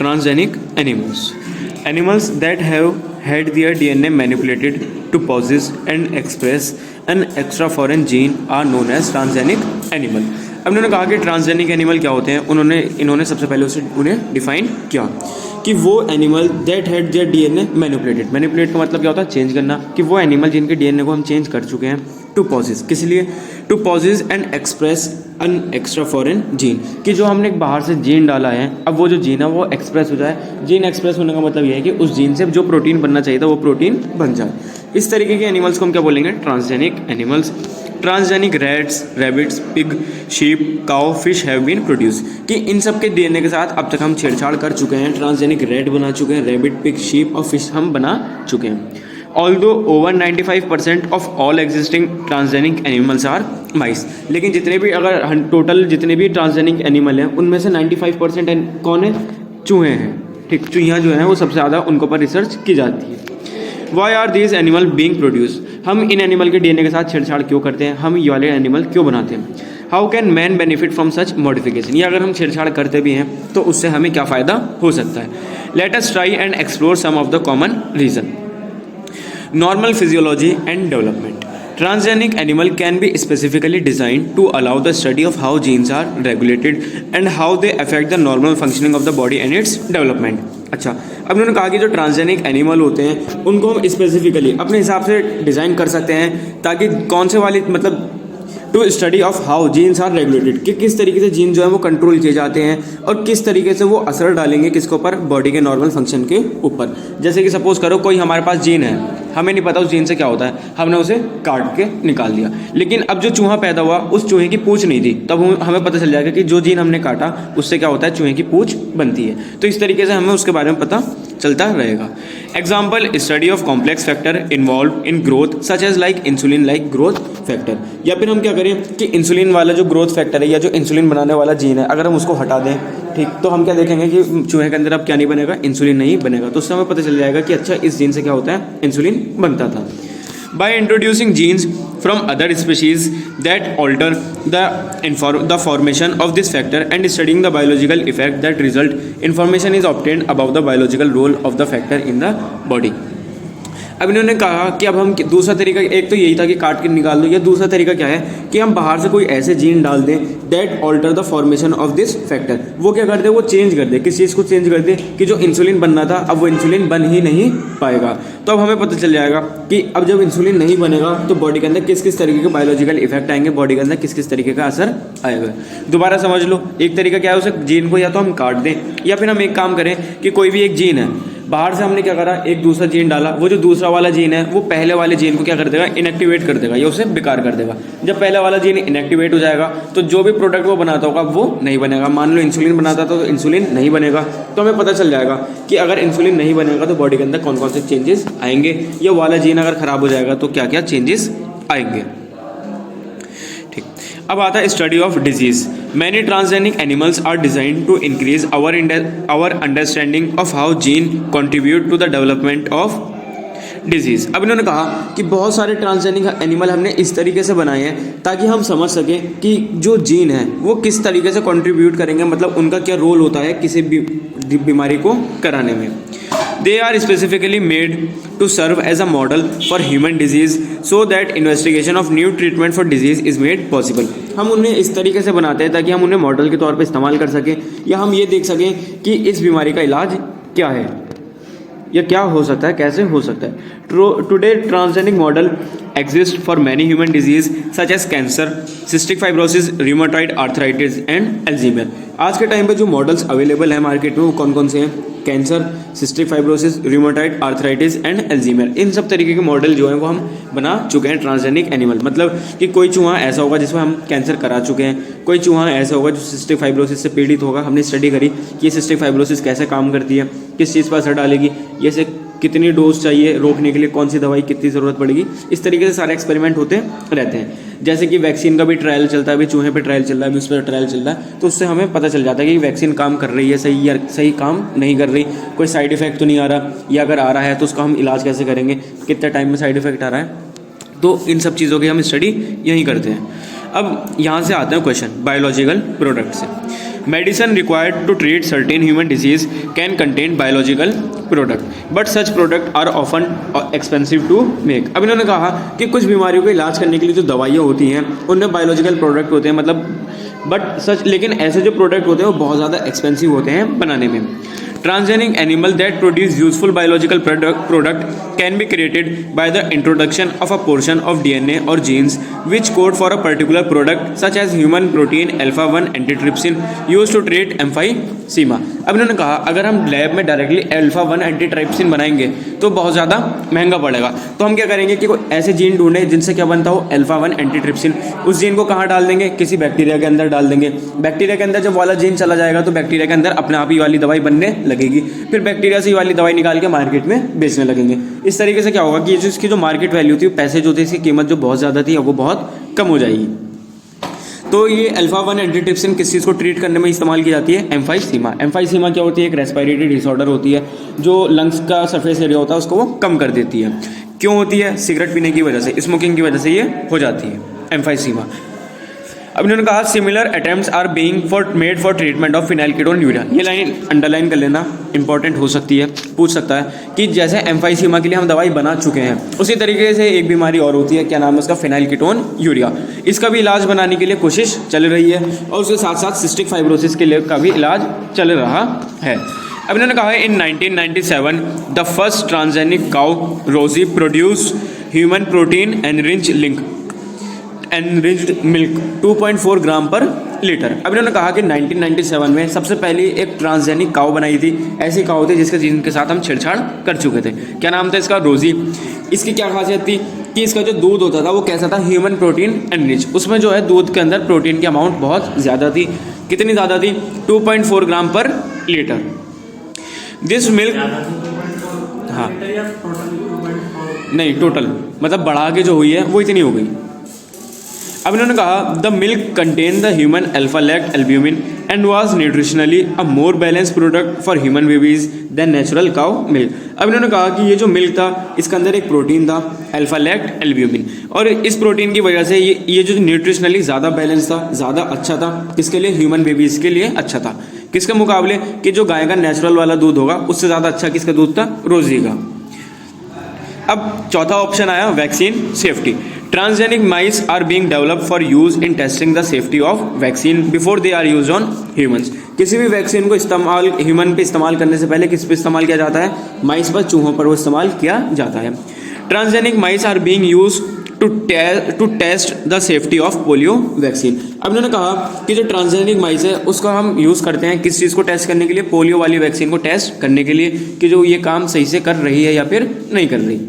transgenic animals. Animals that have had their DNA manipulated to possess and express an extra foreign gene are known as transgenic animal. अब उन्होंने कहा कि transgenic animal क्या होते हैं, इन्होंने सबसे पहले उन्हें डिफाइन किया कि वो animal that had there DNA manipulate का मतलब क्या होता है, चेंज करना, कि वो एनिमल जिनके डीएनए को हम चेंज कर चुके हैं टू पॉसेस, किस लिए, to possess and express an extra foreign gene, कि जो हमने बाहर से जीन डाला है अब वो जो जीन है वो एक्सप्रेस हो जाए। जीन एक्सप्रेस होने का मतलब ये है कि उस जीन से जो प्रोटीन बनना चाहिए था वो प्रोटीन बन जाए। इस तरीके के एनिमल्स को हम क्या बोलेंगे, transgenic animals. Transgenic rats, rabbits, pig, sheep, cow, fish have been produce, कि इन सब के डीएनए के साथ अब तक हम छेड़छाड़ कर चुके हैं। ट्रांसजेनिक रैट बना चुके हैं, रैबिट, पिग, शीप और फिश हम बना चुके हैं। Although over 95% of all existing transgenic animals are mice, लेकिन जितने भी अगर टोटल जितने भी ट्रांसजेनिक एनिमल हैं उनमें से 95% कौन है, चूहे हैं। ठीक, चूहियाँ जो हैं वो सबसे ज़्यादा उनके ऊपर रिसर्च की जाती है। Why are these animal being produce, हम इन एनिमल के डीएनए के साथ छेड़छाड़ क्यों करते हैं, हम ये वाले एनिमल क्यों बनाते हैं। How can man benefit from such modification, या अगर हम छेड़छाड़ करते भी हैं तो उससे हमें क्या फ़ायदा हो सकता है। Let us try and explore some of the common reason. Normal physiology and development. Transgenic animal can be specifically designed to allow the study of how genes are regulated and how they affect the normal functioning of the body and its development. अच्छा, अब उन्होंने कहा कि जो transgenic animal होते हैं उनको हम स्पेसिफिकली अपने हिसाब से डिज़ाइन कर सकते हैं ताकि कौन से वाली मतलब to study of how genes are regulated, कि किस तरीके से जीन जो है वो कंट्रोल किए जाते हैं और किस तरीके से वो असर डालेंगे किसके ऊपर, बॉडी के नॉर्मल फंक्शन के ऊपर। जैसे कि सपोज करो कोई हमारे पास जीन है, हमें नहीं पता उस जीन से क्या होता है, हमने उसे काट के निकाल दिया, लेकिन अब जो चूहा पैदा हुआ उस चूहे की पूंछ नहीं थी, तब हमें पता चल जाएगा कि जो जीन हमने काटा उससे क्या होता है, चूहे की पूंछ बनती है। तो इस तरीके से हमें उसके बारे में पता चलता रहेगा। Example, study of complex factor involve in growth such as like insulin like growth factor, या फिर हम क्या करें कि इंसुलिन वाला जो ग्रोथ फैक्टर है या जो इंसुलिन बनाने वाला जीन है अगर हम उसको हटा दें, ठीक, तो हम क्या देखेंगे कि चूहे के अंदर अब क्या नहीं बनेगा, इंसुलिन नहीं बनेगा। तो उससे हमें पता चल जाएगा कि अच्छा इस जीन से क्या होता है, इंसुलिन बनता था। By introducing genes from other species that alter the formation of this factor and studying the biological effect that result, information is obtained about the biological role of the factor in the body. अब इन्होंने कहा कि अब हम दूसरा तरीका, एक तो यही था कि काट के निकाल दो, या दूसरा तरीका क्या है कि हम बाहर से कोई ऐसे जीन डाल दें that alter the formation of this factor, वो क्या कर दे, वो चेंज कर दे, किस चीज़ को चेंज कर दे कि जो इंसुलिन बनना था अब वो इंसुलिन बन ही नहीं पाएगा। तो अब हमें पता चल जाएगा कि अब जब इंसुलिन नहीं बनेगा तो बॉडी के अंदर किस किस तरीके के बायोलॉजिकल इफेक्ट आएंगे, बॉडी के अंदर किस किस तरीके का असर आएगा। दोबारा समझ लो, एक तरीका क्या है, उसे जीन को या तो हम काट दें या फिर हम एक काम करें कि कोई भी एक जीन है, बाहर से हमने क्या करा, एक दूसरा जीन डाला, वो जो दूसरा वाला जीन है वो पहले वाले जीन को क्या कर देगा, इनएक्टिवेट कर देगा या उसे बेकार कर देगा। जब पहले वाला जीन इनएक्टिवेट हो जाएगा तो जो भी प्रोडक्ट वो बनाता होगा वो नहीं बनेगा। मान लो इंसुलिन बनाता तो इंसुलिन नहीं बनेगा। तो हमें पता चल जाएगा कि अगर इंसुलिन नहीं बनेगा तो बॉडी के अंदर कौन कौन से चेंजेस आएंगे, या वाला जीन अगर खराब हो जाएगा तो क्या क्या चेंजेस आएंगे। ठीक, अब आता है study of disease. Many transgenic animals are designed to increase our understanding of how gene contribute to the development of disease. अब इन्होंने कहा कि बहुत सारे ट्रांसजेनिक एनिमल हमने इस तरीके से बनाए हैं ताकि हम समझ सकें कि जो जीन है वो किस तरीके से कंट्रीब्यूट करेंगे, मतलब उनका क्या रोल होता है किसी भी बीमारी को कराने में। They are specifically made to serve as a model for human disease so that investigation of new treatment for disease is made possible. हम उन्हें इस तरीके से बनाते हैं ताकि हम उन्हें मॉडल के तौर पे इस्तेमाल कर सकें, या हम ये देख सकें कि इस बीमारी का इलाज क्या है या क्या हो सकता है, कैसे हो सकता है। Today transgenic model exist for many human disease such as cancer, cystic fibrosis, rheumatoid arthritis and Alzheimer. आज के टाइम पे जो मॉडल्स अवेलेबल हैं मार्केट में वो कौन कौन से हैं, cancer, cystic fibrosis, rheumatoid arthritis and Alzheimer. इन सब तरीके के मॉडल जो हैं वो हम बना चुके हैं ट्रांसजेनिक एनिमल। मतलब कि कोई चूहा ऐसा होगा जिसमें हम कैंसर करा चुके हैं, कोई चूहा ऐसा होगा जो सिस्टिक फाइब्रोसिस से पीड़ित होगा, हमने स्टडी करी कि सिस्टिक फाइब्रोसिस कैसे काम करती है, किस चीज़ पर असर डालेगी, ये से कितनी डोज चाहिए रोकने के लिए, कौन सी दवाई कितनी ज़रूरत पड़ेगी। इस तरीके से सारे एक्सपेरिमेंट होते रहते हैं। जैसे कि वैक्सीन का भी ट्रायल चलता है, अभी चूहे पे ट्रायल चल रहा है, अभी उस पर ट्रायल चल रहा है, तो उससे हमें पता चल जाता है कि वैक्सीन काम कर रही है सही या सही काम नहीं कर रही, कोई साइड इफेक्ट तो नहीं आ रहा, या अगर आ रहा है तो उसका हम इलाज कैसे करेंगे, कितने टाइम में साइड इफेक्ट आ रहा है। तो इन सब चीज़ों की हम स्टडी यहीं करते हैं। अब यहाँ से आते हैं क्वेश्चन बायोलॉजिकल प्रोडक्ट से। Medicine required to treat certain human disease can contain biological product but such product are often expensive to make. अब इन्होंने कहा कि कुछ बीमारियों का इलाज करने के लिए जो दवाइयाँ होती हैं उनमें बायोलॉजिकल प्रोडक्ट होते हैं, मतलब बट सच, लेकिन ऐसे जो प्रोडक्ट होते हैं वो बहुत ज़्यादा एक्सपेंसिव होते हैं बनाने में। Transgenic animal that produce useful biological product can be created by the introduction of a portion of DNA or genes which code for a particular product such as human protein alpha-1 antitrypsin used to treat emphysema। अब इन्होंने कहा अगर हम lab में directly alpha-1 एंटीट्राइप्सिन बनाएंगे तो बहुत ज़्यादा महंगा पड़ेगा, तो हम क्या करेंगे कि कोई ऐसे जीन ढूंढें जिनसे क्या बनता हो alpha-1 एंटीट्रिप्सिन। उस जीन को कहाँ डाल देंगे, किसी बैक्टीरिया के अंदर डाल देंगे। बैक्टीरिया के अंदर जब वाला जीन चला जाएगा तो बैक्टीरिया के अंदर अपने आप ही वाली दवाई बनने लगेगी, फिर बैक्टीरिया से ये वाली दवाई निकाल के मार्केट में बेचने लगेंगे। इस तरीके से क्या होगा कि जो इसकी जो मार्केट वैल्यू थी, पैसे जो थे, इसकी कीमत जो बहुत ज़्यादा थी, अब वो बहुत कम हो जाएगी। तो ये अल्फा-1 एंटीट्रिप्सिन किस चीज़ को ट्रीट करने में इस्तेमाल की जाती है, एम्फाइसीमा। एम्फाइसीमा क्या होती है, एक रेस्पिरेटरी डिसऑर्डर होती है जो लंग्स का सरफेस एरिया होता है उसको वो कम कर देती है। क्यों होती है, सिगरेट पीने की वजह से, स्मोकिंग की वजह से ये हो जाती है एम्फाइसीमा। अब इन्होंने कहा similar attempts are being made for treatment of phenylketonuria. ये लाइन अंडरलाइन कर लेना, इंपॉर्टेंट हो सकती है, पूछ सकता है कि जैसे एम्फाइसीमा के लिए हम दवाई बना चुके हैं उसी तरीके से एक बीमारी और होती है, क्या नाम है उसका, फिनाइलकीटोन्यूरिया। इसका भी इलाज बनाने के लिए कोशिश चल रही है और उसके साथ साथ सिस्टिक फाइब्रोसिस के लिए का भी इलाज चल रहा है। अब इन्होंने कहा है इन 1997 द फर्स्ट ट्रांसजेनिक काउ रोजी produce human protein enriched milk 2.4 ग्राम पर लीटर। अब इन्होंने कहा कि 1997 में सबसे पहली एक ट्रांसजेनिक काउ बनाई थी, ऐसी काउ थी जिनके साथ हम छेड़छाड़ कर चुके थे। क्या नाम था इसका, रोजी। इसकी क्या खासियत थी कि इसका जो दूध होता था वो कैसा था, ह्यूमन प्रोटीन एनरिच। उसमें जो है दूध के अंदर प्रोटीन की अमाउंट बहुत ज़्यादा थी। कितनी ज़्यादा थी, 2.4 ग्राम पर लीटर। दिस मिल्क, हाँ नहीं टोटल, मतलब बढ़ा के जो हुई है वो इतनी हो गई। अब इन्होंने कहा the milk contain the human alpha lactalbumin and was nutritionally a more balance product for human babies than natural cow milk. अब इन्होंने कहा कि ये जो मिल्क था इसके अंदर एक प्रोटीन था अल्फा लैक्ट एल्ब्यूमिन, और इस प्रोटीन की वजह से ये जो न्यूट्रिशनली ज़्यादा बैलेंस था, ज़्यादा अच्छा था, किसके लिए, ह्यूमन बेबीज़ के लिए अच्छा था। किसके मुकाबले कि जो गाय का नेचुरल वाला दूध होगा उससे ज़्यादा अच्छा किसका दूध था, रोजी का। अब चौथा ऑप्शन आया vaccine safety. Transgenic mice are being developed for use in testing the safety of vaccine before they are use on humans. किसी भी वैक्सीन को इस्तेमाल ह्यूमन पे इस्तेमाल करने से पहले किस पे इस्तेमाल किया जाता है, माइस पर, चूहों पर वो इस्तेमाल किया जाता है। Transgenic mice are being use to test the safety of polio vaccine. अब इन्होंने कहा कि जो ट्रांसजेनिक माइस है उसका हम यूज़ करते हैं किस चीज़ को टेस्ट करने के लिए, पोलियो वाली वैक्सीन को टेस्ट करने के लिए कि जो ये काम सही से कर रही है या फिर नहीं कर रही।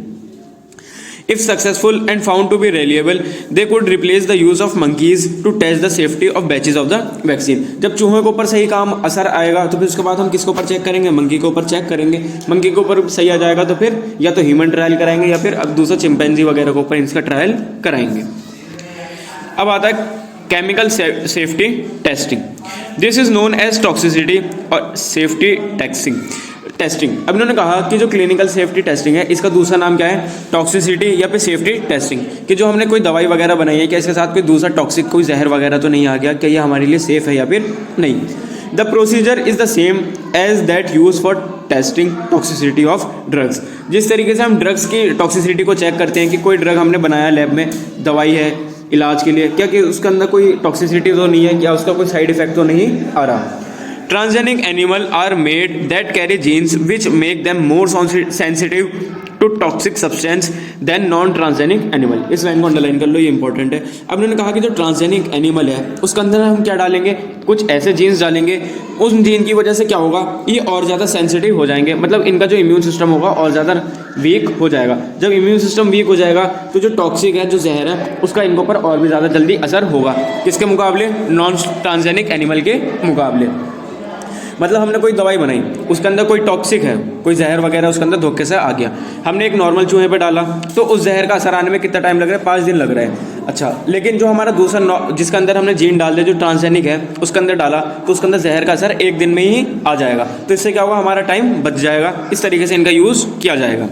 If successful and found to be reliable, they could replace the use of monkeys to test the safety of batches of the vaccine। जब चूहों के ऊपर सही काम असर आएगा तो फिर उसके बाद हम किसके ऊपर चेक करेंगे, मंकी के ऊपर चेक करेंगे। मंकी के ऊपर सही आ जाएगा तो फिर या तो ह्यूमन ट्रायल कराएंगे या फिर अब दूसरा चिंपैंजी वगैरह के ऊपर इसका ट्रायल कराएंगे। अब आता है chemical safety testing. This is known as toxicity और सेफ्टी टेस्टिंग। अब इन्होंने कहा कि जो क्लिनिकल सेफ्टी टेस्टिंग है इसका दूसरा नाम क्या है, टॉक्सिसिटी या फिर सेफ्टी टेस्टिंग। कि जो हमने कोई दवाई वगैरह बनाई है क्या इसके साथ कोई दूसरा टॉक्सिक कोई जहर वगैरह तो नहीं आ गया, क्या ये हमारे लिए सेफ है या फिर नहीं। The procedure is the same as that use for testing toxicity of drugs. जिस तरीके से हम ड्रग्स की टॉक्सिसिटी को चेक करते हैं कि कोई ड्रग हमने बनाया लैब में, दवाई है इलाज के लिए, क्या कि उसके अंदर कोई टॉक्सिसिटी तो नहीं है, क्या उसका कोई साइड इफेक्ट तो नहीं आ रहा। Transgenic animal are made that carry genes which make them more sensitive to toxic substance than non-transgenic animal। इस लाइन को अंडरलाइन कर लो, ये इंपॉर्टेंट है। अब उन्होंने कहा कि जो ट्रांसजेनिक एनिमल है उसके अंदर हम क्या डालेंगे, कुछ ऐसे जीन्स डालेंगे, उस जीन की वजह से क्या होगा, ये और ज़्यादा सेंसिटिव हो जाएंगे, मतलब इनका जो इम्यून सिस्टम होगा और ज़्यादा वीक हो जाएगा। जब इम्यून सिस्टम वीक हो जाएगा तो जो टॉक्सिक है, जो जहर है, उसका इनके ऊपर और भी ज़्यादा जल्दी असर होगा। किसके मुकाबले, नॉन ट्रांसजेनिक एनिमल के मुकाबले। मतलब हमने कोई दवाई बनाई, उसके अंदर कोई टॉक्सिक है, कोई जहर वगैरह उसके अंदर धोखे से आ गया, हमने एक नॉर्मल चूहे पे डाला तो उस जहर का असर आने में कितना टाइम लग रहा है, 5 दिन लग रहा है। अच्छा, लेकिन जो हमारा दूसरा जिसके अंदर हमने जीन डाल दिया, जो ट्रांसजेनिक है, उसके अंदर डाला तो उसके अंदर जहर का असर 1 दिन में ही आ जाएगा। तो इससे क्या होगा, हमारा टाइम बच जाएगा। इस तरीके से इनका यूज़ किया जाएगा।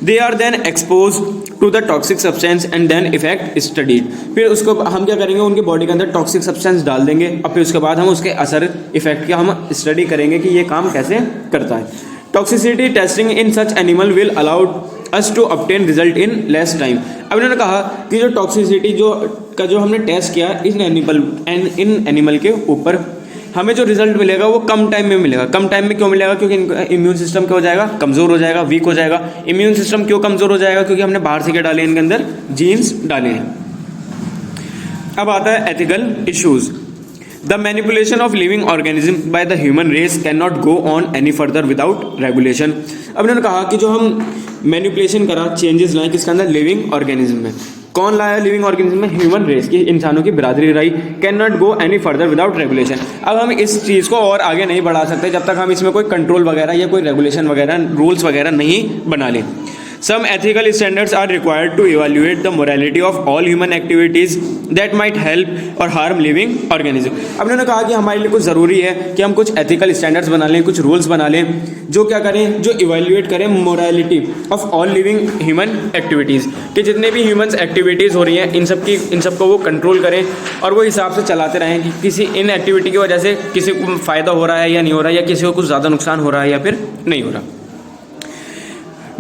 They are then expose to the toxic substance and then effect studied. फिर उसको हम क्या करेंगे, उनकी बॉडी के अंदर टॉक्सिक सब्सटेंस डाल देंगे और फिर उसके बाद हम उसके असर इफेक्ट का हम स्टडी करेंगे कि ये काम कैसे करता है। Toxicity testing in such animal will allowed us to obtain result in less time. अब इन्होंने कहा कि जो टॉक्सिसिटी जो हमने टेस्ट किया इन एनिमल के ऊपर, हमें जो रिजल्ट मिलेगा वो कम टाइम में मिलेगा। कम टाइम में क्यों मिलेगा? क्योंकि इनका इम्यून सिस्टम क्या हो जाएगा, कमज़ोर हो जाएगा, वीक हो जाएगा। इम्यून सिस्टम क्यों कमज़ोर हो जाएगा? क्योंकि हमने बाहर से क्या डाले, इनके अंदर जीन्स डाले हैं। अब आता है ethical issues. The manipulation of living organism by the human race can not go on any further without regulation. अब इन्होंने कहा कि जो हम मैनिपुलेशन करा, चेंजेस लाए किसके अंदर, लिविंग ऑर्गेनिज्म में। कौन लाया लिविंग ऑर्गेनिज्म में? ह्यूमन रेस की, इंसानों की बिरादरी लाई। Can not go any further without regulation. अब हम इस चीज़ को और आगे नहीं बढ़ा सकते जब तक हम इसमें कोई कंट्रोल वगैरह या कोई रेगुलेशन वगैरह, रूल्स वगैरह नहीं बना लें। Some ethical standards are required to evaluate the morality of all human activities that might help or harm living organism। अब उन्होंने कहा कि हमारे लिए कुछ ज़रूरी है कि हम कुछ ethical standards बना लें, कुछ rules बना लें जो क्या करें, जो evaluate करें morality of all living human activities, कि जितने भी humans activities हो रही हैं इन सब को वो कंट्रोल करें और वो हिसाब से चलाते रहें कि किसी इन एक्टिविटी की वजह से किसी को फ़ायदा हो रहा है या नहीं हो रहा है, या किसी को कुछ ज़्यादा नुकसान हो रहा है या फिर नहीं हो रहा।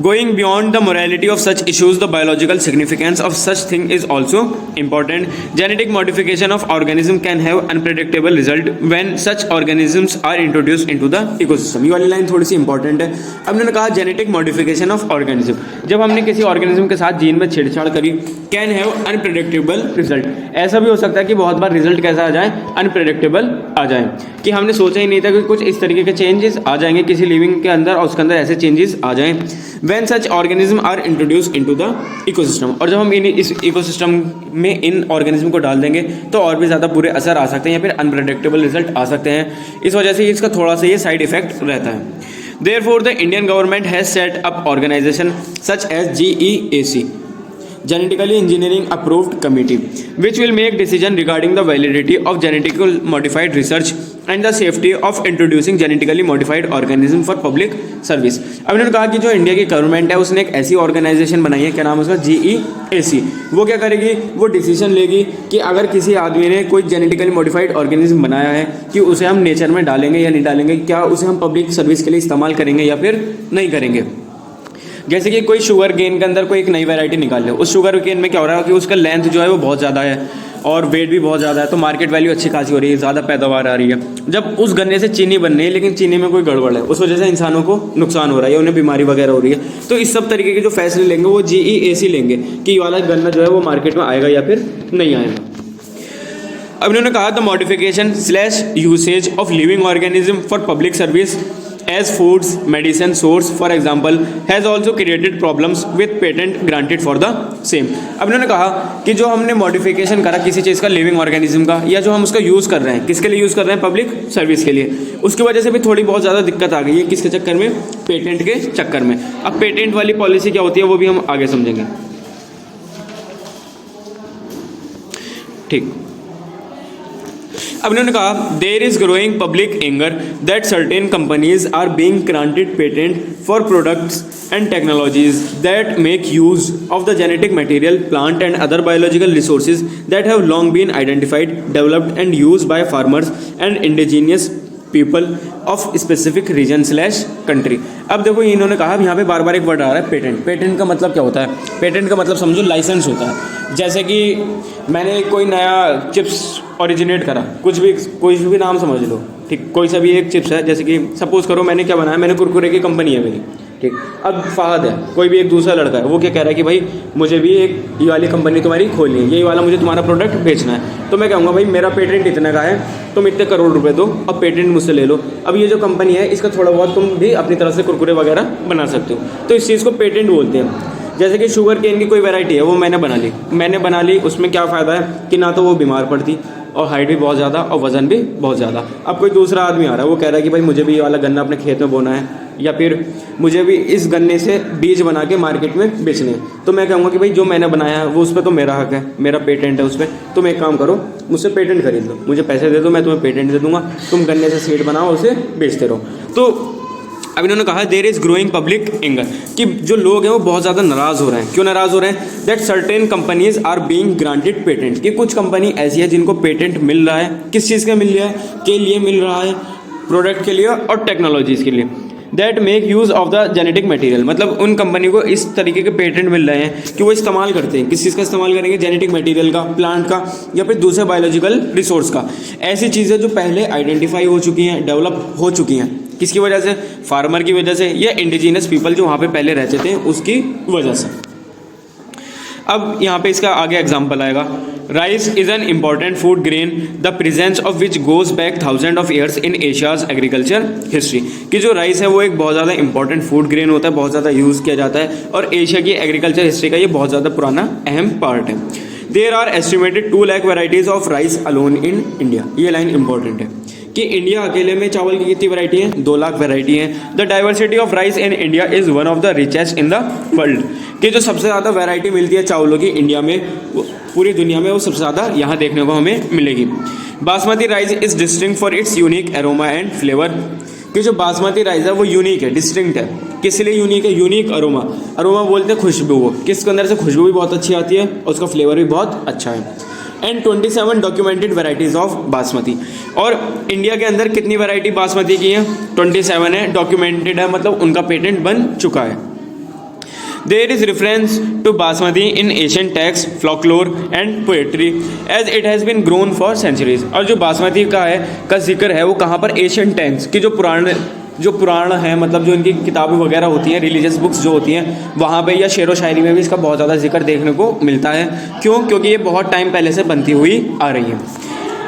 Going beyond the morality of such issues, the biological significance of such thing is also important. Genetic modification of organism can have unpredictable result when such organisms are introduced into the ecosystem। ये वाली line थोड़ी सी important है। अब उन्होंने कहा genetic modification of organism, जब हमने किसी ऑर्गेनिज्म के साथ जीन में छेड़छाड़ करी, कैन हैव अनप्रेडिक्टेबल रिजल्ट। ऐसा भी हो सकता है कि बहुत बार रिजल्ट कैसा आ जाए, अनप्रेडिक्टेबल आ जाए, कि हमने सोचा ही नहीं था कि कुछ इस तरीके के चेंजेस आ जाएंगे किसी लिविंग के अंदर और उसके अंदर ऐसे चेंजेस आ जाएं। When such organisms are introduced into the ecosystem, और जब हम इस इकोसिस्टम में इन ऑर्गेनिज्म को डाल देंगे तो और भी ज़्यादा बुरे असर आ सकते हैं या फिर अनप्रेडिक्टेबल रिजल्ट आ सकते हैं। इस वजह से इसका थोड़ा सा ये साइड इफेक्ट रहता है। Therefore, the Indian government has set up organization such as GEAC, Genetically Engineering Approved Committee, which will make decision regarding the validity of genetically modified research and the safety of introducing genetically modified organism for public service। अब इन्होंने कहा कि जो India की government है उसने एक ऐसी ऑर्गेनाइजेशन बनाई है, क्या नाम है उसका, GEAC। वो क्या करेगी, वो डिसीजन लेगी कि अगर किसी आदमी ने कोई जेनेटिकली मॉडिफाइड ऑर्गेनिज्म बनाया है कि उसे हम नेचर में डालेंगे या नहीं डालेंगे, क्या उसे हम पब्लिक सर्विस के लिए इस्तेमाल करेंगे या फिर नहीं करेंगे। जैसे कि कोई शुगर केन के अंदर कोई एक नई वैरायटी निकाल ले, उस शुगर केन में क्या हो रहा है कि उसका लेंथ जो है वो बहुत ज़्यादा है और वेट भी बहुत ज़्यादा है, तो मार्केट वैल्यू अच्छी खासी हो रही है, ज़्यादा पैदावार आ रही है। जब उस गन्ने से चीनी बन रही है लेकिन चीनी में कोई गड़बड़ है, उस वजह से इंसानों को नुकसान हो रहा है, उन्हें बीमारी वगैरह हो रही है, तो इस सब तरीके के जो फैसले लेंगे वो GEAC लेंगे कि ये वाला गन्ना जो है वो मार्केट में आएगा या फिर नहीं आएगा। अब इन्होंने कहा the modification slash usage of living organism for public service as foods, medicine source for example has also created problems with patent granted for the same। अब इन्होंने कहा कि जो हमने मॉडिफिकेशन करा किसी चीज़ का, लिविंग ऑर्गेनिज्म का, या जो हम उसका यूज़ कर रहे हैं, किसके लिए यूज़ कर रहे हैं, पब्लिक सर्विस के लिए, उसकी वजह से भी थोड़ी बहुत ज़्यादा दिक्कत आ गई है। किसके चक्कर में, पेटेंट के चक्कर में। अब पेटेंट वाली पॉलिसी क्या होती है वो भी हम आगे समझेंगे। ठीक, अब इन्होंने कहा there is growing public anger that certain companies are being granted patent for products and technologies that make use of the genetic material, plant and other biological resources that have long been identified, developed and used by farmers and indigenous people of specific region slash country. अब देखो इन्होंने कहा यहाँ पे बार बार एक word आ रहा है patent. Patent का मतलब क्या होता है? पेटेंट का मतलब समझो लाइसेंस होता है। जैसे कि मैंने कोई नया चिप्स ओरिजिनेट करा, कोई भी नाम समझ लो, ठीक, कोई सा भी एक चिप्स है, जैसे कि सपोज करो मैंने क्या बनाया, मैंने कुरकुरे की कंपनी है मेरी, ठीक। अब फहद है, कोई भी एक दूसरा लड़का है, वो क्या कह रहा है कि भाई मुझे भी एक ये वाली कंपनी तुम्हारी खोलनी है, ये वाला मुझे तुम्हारा प्रोडक्ट बेचना है, तो मैं कहूँगा भाई मेरा पेटेंट इतने का है, तुम इतने करोड़ रुपए दो, अब पेटेंट मुझसे ले लो। अब ये जो कंपनी है इसका थोड़ा बहुत तुम भी अपनी तरफ से कुरकुरे वगैरह बना सकते हो, तो इस चीज़ को पेटेंट बोलते हैं। जैसे कि शुगर केन की कोई वैरायटी है, वो मैंने बना ली, उसमें क्या फ़ायदा है कि ना तो वो बीमार पड़ती और हाइट भी बहुत ज़्यादा और वज़न भी बहुत ज़्यादा। अब कोई दूसरा आदमी आ रहा है, वो कह रहा है कि भाई मुझे भी ये वाला गन्ना अपने खेत में बोना है, या फिर मुझे भी इस गन्ने से बीज बना के मार्केट में बेचने हैं, तो मैं कहूँगा कि भाई जो मैंने बनाया है वो उस पर तो मेरा हक है, मेरा पेटेंट है उस पर, तुम एक काम करो मुझसे पेटेंट खरीद लो, मुझे पैसे दे दो, मैं तुम्हें पेटेंट दे दूँगा, तुम गन्ने से सीड बनाओ, उसे बेचते रहो। तो अब इन्होंने कहा there is growing public anger, कि जो लोग हैं वो बहुत ज़्यादा नाराज़ हो रहे हैं। क्यों नाराज़ हो रहे हैं? That certain companies are being granted patent, कि कुछ कंपनी ऐसी है जिनको पेटेंट मिल रहा है। किस चीज़ का मिल रहा है? के लिए मिल रहा है, प्रोडक्ट के लिए और टेक्नोलॉजीज़ के लिए। That make use of the genetic material, मतलब उन कंपनी को इस तरीके के पेटेंट मिल रहे हैं कि वो इस्तेमाल करते हैं। किस चीज़ का इस्तेमाल करेंगे? जेनेटिक मटेरियल का, प्लांट का, या फिर दूसरे बायोलॉजिकल रिसोर्स का। ऐसी चीज़ें जो पहले आइडेंटिफाई हो चुकी हैं, डेवलप हो चुकी हैं। किसकी वजह से? फार्मर की वजह से, या इंडिजिनस पीपल जो वहाँ पे पहले रहते थे उसकी वजह से। अब यहाँ पे इसका आगे एग्जाम्पल आएगा। Rice is an important food grain the presence of which goes back thousand of years in Asia's agriculture history, कि जो राइस है वो एक बहुत ज़्यादा इंपॉर्टेंट फूड ग्रेन होता है, बहुत ज़्यादा यूज़ किया जाता है, और एशिया की एग्रीकल्चर हिस्ट्री का ये बहुत ज़्यादा पुराना अहम पार्ट है। There are estimated 2 lakh varieties of rice alone in India. ये लाइन इंपॉर्टेंट है कि इंडिया अकेले में चावल की कितनी वैरायटी है? 2 लाख वैरायटी है। The diversity of rice in India is one of the richest in the world, कि जो सबसे ज़्यादा वैरायटी मिलती है चावलों की इंडिया में, पूरी दुनिया में वो सबसे ज़्यादा यहाँ देखने को हमें मिलेगी। Basmati rice is distinct for its unique aroma and flavour, कि जो बासमती राइस है वो यूनिक है, डिस्टिंक्ट है। किस लिए यूनिक है? यूनिक अरोमा, अरोमा बोलते हैं खुशबू, वो किसके अंदर से खुशबू भी बहुत अच्छी आती है और उसका फ्लेवर भी बहुत अच्छा है। And 27 documented varieties of basmati, और इंडिया के अंदर कितनी वैरायटी बासमती की है? 27 है, डॉक्यूमेंटेड है, मतलब उनका पेटेंट बन चुका है। There is reference to basmati in Asian text, folklore and poetry as it has been grown for centuries. और जो बासमती का जिक्र है वो कहाँ पर? एशियन टेक्स्ट की जो पुराण है, मतलब जो इनकी किताबें वगैरह होती हैं, रिलीजियस बुक्स जो होती हैं, वहाँ पे या शेरो शायरी में भी इसका बहुत ज़्यादा जिक्र देखने को मिलता है। क्यों? क्योंकि ये बहुत टाइम पहले से बनती हुई आ रही है।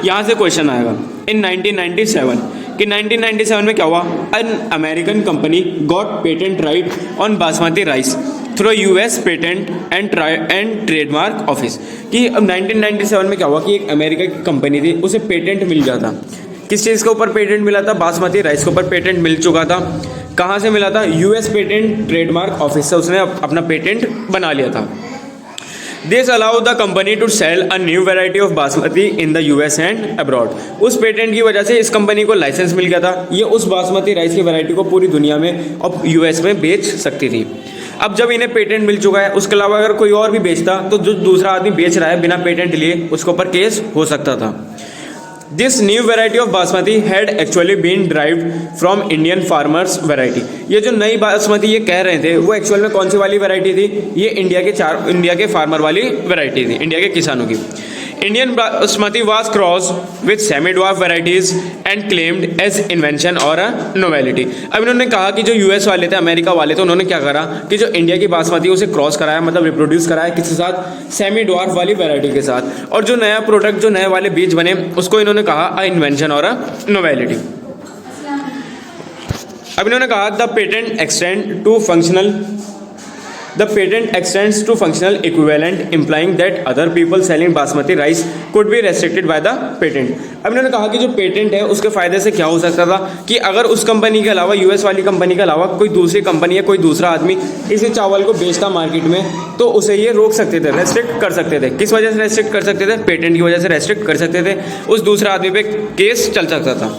यहाँ से क्वेश्चन आएगा इन 1997 कि 1997 में क्या हुआ? An American company got patent right on basmati rice through US patent and trademark office, कि अब 1997 में क्या हुआ कि एक अमेरिका की कंपनी थी, उसे पेटेंट मिल गया था। किस चीज़ के ऊपर पेटेंट मिला था? बासमती राइस के ऊपर पेटेंट मिल चुका था। कहाँ से मिला था? यूएस पेटेंट ट्रेडमार्क ऑफिस से उसने अपना पेटेंट बना लिया था। This allow the company to sell a new variety of basmati in the US and abroad. उस पेटेंट की वजह से इस कंपनी को लाइसेंस मिल गया था, ये उस बासमती राइस की वैरायटी को पूरी दुनिया में और यूएस में बेच सकती थी। अब जब इन्हें पेटेंट मिल चुका है, उसके अलावा अगर कोई और भी बेचता तो जो दूसरा आदमी बेच रहा है बिना पेटेंट लिए, उसके ऊपर केस हो सकता था। This new variety of basmati had actually been derived from Indian farmers variety. ये जो नई बासमती ये कह रहे थे वो एक्चुअल में कौन सी वाली वैरायटी थी? ये इंडिया के फार्मर वाली वैरायटी थी, इंडिया के किसानों की। Indian basmati was cross with semi dwarf varieties and claimed as invention और अ नोवेलिटी। अब इन्होंने कहा कि जो यूएस वाले थे, अमेरिका वाले थे, उन्होंने क्या करा कि जो इंडिया की बासमती उसे क्रॉस कराया, मतलब रिप्रोड्यूस कराया किसके साथ? सेमी ड्वार्फ वाली वेराइटी के साथ। और जो नया प्रोडक्ट, जो नए वाले बीज बने, उसको इन्होंने कहा अ इन्वेंशन और अ नोवेलिटी। अब इन्होंने कहा the patent extends to functional equivalent, implying that other people selling basmati rice could be restricted by the patent। अब इन्होंने कहा कि जो पेटेंट है उसके फायदे से क्या हो सकता था कि अगर उस कंपनी के अलावा, यूएस वाली कंपनी के अलावा कोई दूसरी कंपनी या कोई दूसरा आदमी इसी चावल को बेचता मार्केट में, तो उसे ये रोक सकते थे, रेस्ट्रिक्ट कर सकते थे। किस वजह से रेस्ट्रिक्ट कर सकते थे? पेटेंट की वजह से रेस्ट्रिक्ट कर सकते थे। उस दूसरे आदमी पे केस चल सकता था।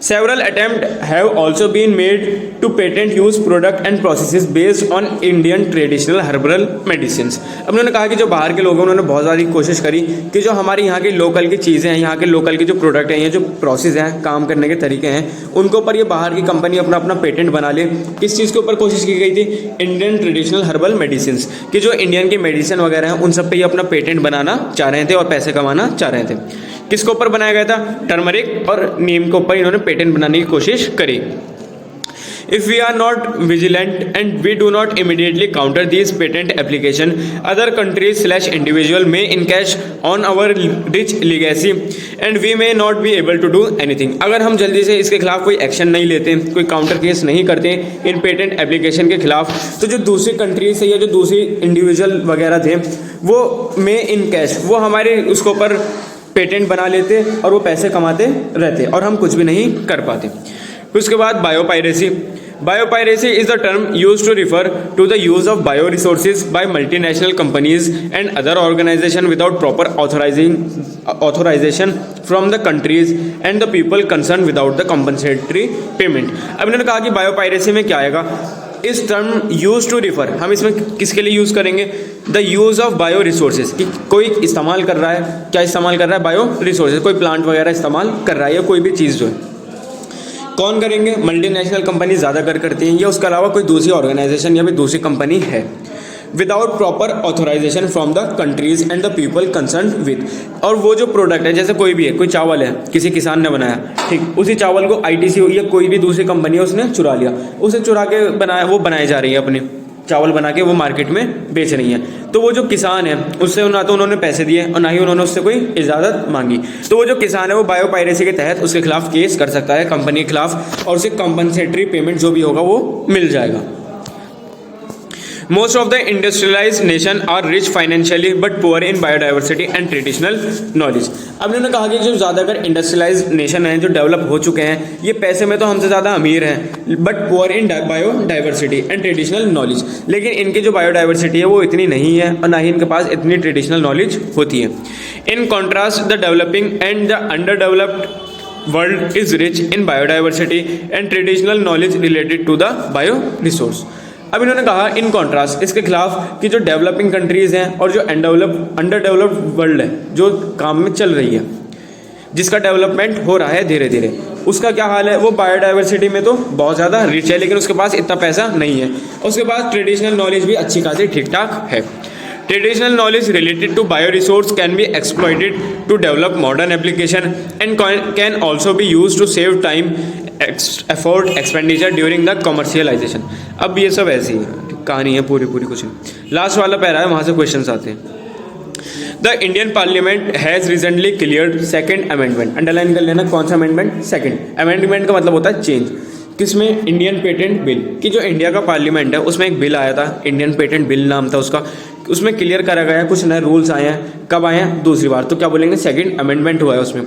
Several attempts have also been made to patent use product and processes based on Indian traditional herbal medicines। अब उन्होंने कहा कि जो बाहर के लोग हैं उन्होंने बहुत ज़्यादा कोशिश करी कि जो हमारी यहाँ की लोकल की चीज़ें हैं, यहाँ के लोकल के जो प्रोडक्ट हैं, ये जो प्रोसेस हैं, काम करने के तरीके हैं, उनके ऊपर ये बाहर की कंपनी अपना अपना पेटेंट बना ले। किस चीज़ के ऊपर कोशिश की गई थी? इंडियन ट्रेडिशनल हर्बल मेडिसिन, कि जो इंडियन की मेडिसिन वगैरह हैं उन सब पे ये अपना पेटेंट बनाना चाह रहे थे और पैसे कमाना चाह रहे थे। किसके ऊपर बनाया गया था? टर्मरिक और नीम के ऊपर इन्होंने पेटेंट बनाने की कोशिश करी। If we are not vigilant and we do not immediately counter this patent application, other countries / individual may encash on our rich legacy and we may not be able to do anything. अगर हम जल्दी से इसके खिलाफ कोई action नहीं लेते, कोई काउंटर केस नहीं करते इन पेटेंट एप्लीकेशन के खिलाफ, तो जो दूसरी कंट्रीज से या जो दूसरी इंडिविजुअल वगैरह थे वो मे इनकैश, वो हमारे उसके ऊपर पेटेंट बना लेते और वो पैसे कमाते रहते और हम कुछ भी नहीं कर पाते। उसके बाद biopiracy. Biopiracy is the term used to refer to the use of bioresources by multinational companies and other organizations without proper authorization from the countries and the people concerned without the compensatory payment. अब इन्होंने कहा कि biopiracy में क्या आएगा, इस term use to refer, हम इसमें किसके लिए यूज़ करेंगे, the use of bio resources, कि कोई इस्तेमाल कर रहा है, क्या इस्तेमाल कर रहा है, बायो रिसोर्सेज, कोई प्लांट वगैरह इस्तेमाल कर रहा है या कोई भी चीज़ जो है, कौन करेंगे, मल्टीनेशनल कंपनी ज़्यादा करती हैं या उसके अलावा कोई दूसरी ऑर्गेनाइजेशन या फिर दूसरी कंपनी है, without proper authorization from the countries and the people concern with. और वो जो प्रोडक्ट है, जैसे कोई भी है, कोई चावल है, किसी किसान ने बनाया, ठीक, उसी चावल को आईटीसी या कोई भी दूसरी कंपनी है उसने चुरा लिया, उसे चुरा के बनाया, वो बनाई जा रही है, अपनी चावल बना के वो मार्केट में बेच रही हैं, तो वो जो किसान है उससे ना तो उन्होंने पैसे दिए और ना ही उन्होंने उससे कोई इजाज़त मांगी, तो वो जो किसान है वो बायोपायरेसी के तहत उसके खिलाफ केस कर सकता है कंपनी के खिलाफ और उसे कंपनसेटरी पेमेंट जो भी होगा वो मिल जाएगा। Most of the industrialized nation are rich financially but poor in biodiversity and traditional knowledge। अब इन्होंने कहा कि जो ज़्यादातर इंडस्ट्रियलाइज्ड नेशन हैं, जो डेवलप हो चुके हैं, ये पैसे में तो हमसे ज़्यादा अमीर हैं, but poor in biodiversity and traditional knowledge, लेकिन इनकी जो बायोडाइवर्सिटी है वो इतनी नहीं है और ना ही इनके पास इतनी ट्रेडिशनल नॉलेज होती है। In contrast the developing and the under developed world is rich in biodiversity and traditional knowledge related to the bio resource. अब इन्होंने कहा इन कॉन्ट्रास्ट, इसके खिलाफ, कि जो डेवलपिंग कंट्रीज़ हैं और जो अंडर डेवलप्ड वर्ल्ड है, जो काम में चल रही है, जिसका डेवलपमेंट हो रहा है धीरे धीरे, उसका क्या हाल है, वो बायोडाइवर्सिटी में तो बहुत ज़्यादा रिच है लेकिन उसके पास इतना पैसा नहीं है, उसके पास ट्रेडिशनल नॉलेज भी अच्छी खासी ठीक ठाक है। Traditional knowledge related to bioresource can be exploited to develop modern application and can also be used to save time, effort, expenditure during the commercialization। अब ये सब ऐसी है कहानी है, पूरी कुछ नहीं। लास्ट वाला पैरा है, वहाँ से क्वेश्चंस आते हैं। The Indian parliament has recently cleared second amendment. Underline कर लेना कौन सा अमेंडमेंट, सेकेंड। अमेंडमेंट का मतलब होता है चेंज, किसमें, इंडियन पेटेंट बिल, कि जो इंडिया का पार्लियामेंट है उसमें एक बिल आया था, इंडियन पेटेंट बिल नाम था उसका, उसमें क्लियर करा गया है, कुछ नए रूल्स आए हैं। कब आए हैं, दूसरी बार, तो क्या बोलेंगे, सेकंड अमेंडमेंट हुआ है उसमें।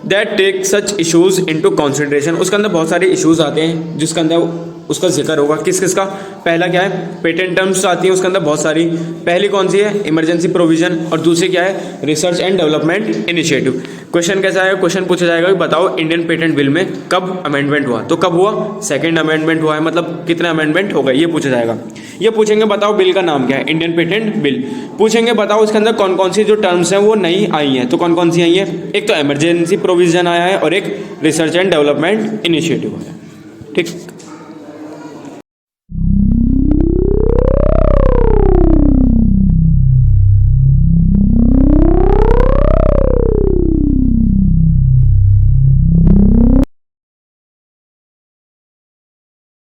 That take such issues into consideration, उसके अंदर बहुत सारे इशूज़ आते हैं जिसके अंदर उसका जिक्र होगा, किसका, पहला क्या है, पेटेंट टर्म्स आती है उसके अंदर बहुत सारी, पहली कौन सी है, इमरजेंसी प्रोविजन, और दूसरी क्या है, research and development initiative. Question कैसा है, क्वेश्चन पूछा जाएगा कि बताओ इंडियन पेटेंट बिल में कब अमेंडमेंट हुआ, तो कब हुआ, सेकंड अमेंडमेंट हुआ है, मतलब कितने अमेंडमेंट हो गए ये पूछा जाएगा। ये पूछेंगे बताओ बिल का नाम क्या है, इंडियन पेटेंट बिल। पूछेंगे बताओ उसके अंदर कौन कौन सी जो टर्म्स हैं वो नई आई हैं, तो कौन कौन सी आई हैं, एक तो इमरजेंसी प्रोविजन आया है और एक रिसर्च एंड डेवलपमेंट इनिशिएटिव आया है, ठीक।